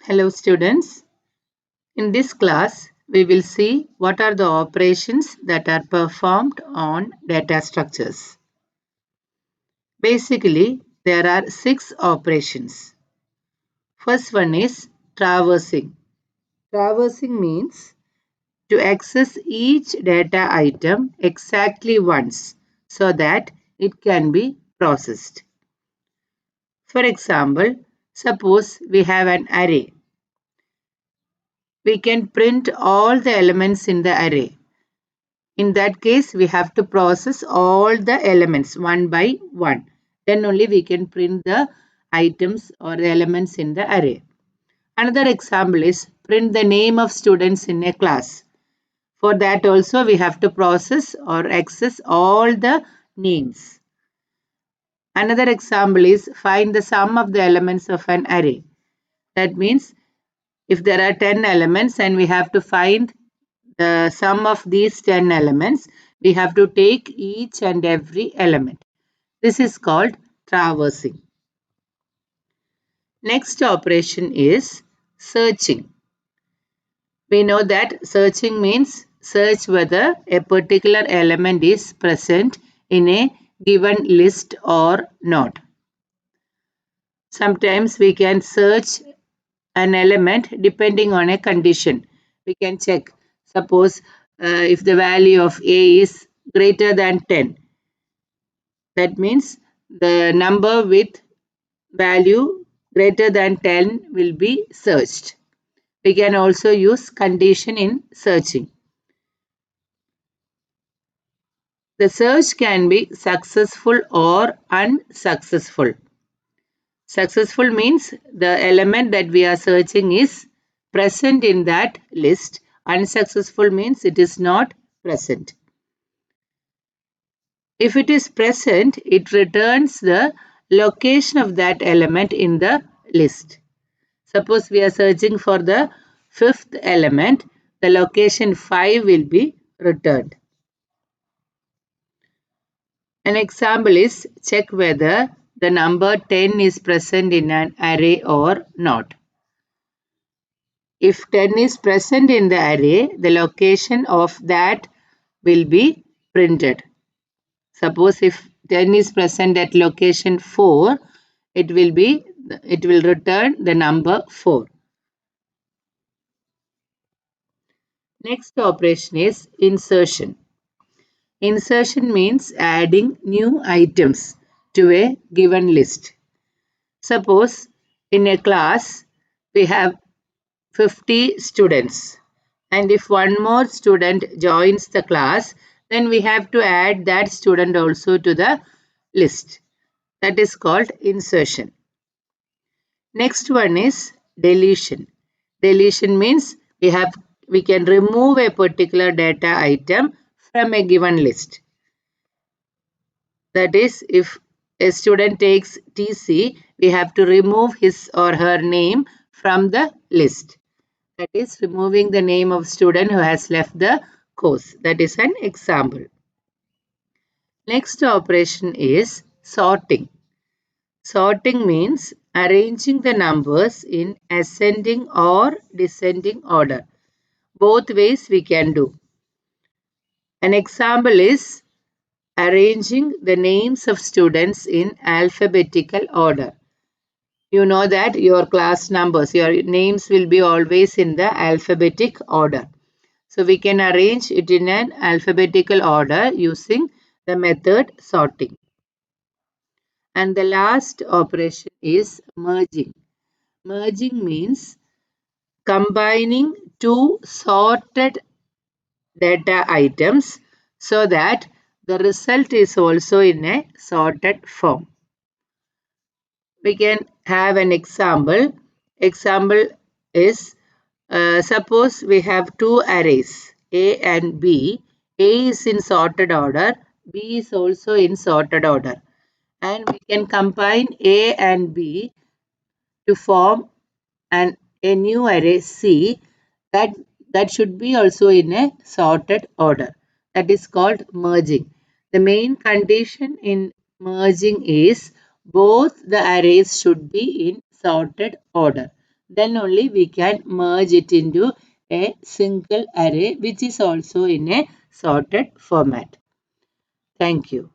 Hello students. In this class, we will see what are the operations that are performed on data structures. Basically, there are 6 operations. First one is traversing. Traversing means to access each data item exactly once so that it can be processed. For example, suppose we have an array. We can print all the elements in the array. In that case, we have to process all the elements one by one. Then only we can print the items or the elements in the array. Another example is print the name of students in a class. For that also we have to process or access all the names. Another example is find the sum of the elements of an array. That means if there are 10 elements and we have to find the sum of these 10 elements, we have to take each and every element. This is called traversing. Next operation is searching. We know that searching means search whether a particular element is present in a given list or not. Sometimes we can search an element depending on a condition. We can check, suppose if the value of A is greater than 10. That means the number with value greater than 10 will be searched. We can also use condition in searching. The search can be successful or unsuccessful. Successful means the element that we are searching is present in that list. Unsuccessful means it is not present. If it is present, it returns the location of that element in the list. Suppose we are searching for the fifth element, the location 5 will be returned. An example is check whether the number 10 is present in an array or not. If 10 is present in the array, the location of that will be printed. Suppose if 10 is present at location 4, it will return the number 4. Next operation is insertion. Insertion means adding new items to a given list. Suppose in a class we have 50 students, and if one more student joins the class, then we have to add that student also to the list. That is called insertion. Next one is deletion. Deletion means we can remove a particular data item from a given list. That is, if a student takes TC, we have to remove his or her name from the list. That is removing the name of student who has left the course. That is an example. Next operation is sorting. Sorting means arranging the numbers in ascending or descending order. Both ways we can do. An example is arranging the names of students in alphabetical order. You know that your class numbers, your names will be always in the alphabetic order. So we can arrange it in an alphabetical order using the method sorting. And the last operation is merging. Merging means combining two sorted data items so that the result is also in a sorted form. We can have an example. Example is suppose we have two arrays A and B. A is in sorted order, B is also in sorted order, and we can combine A and B to form a new array C that should be also in a sorted order. That is called merging. The main condition in merging is both the arrays should be in sorted order. then only we can merge it into a single array which is also in a sorted format. Thank you.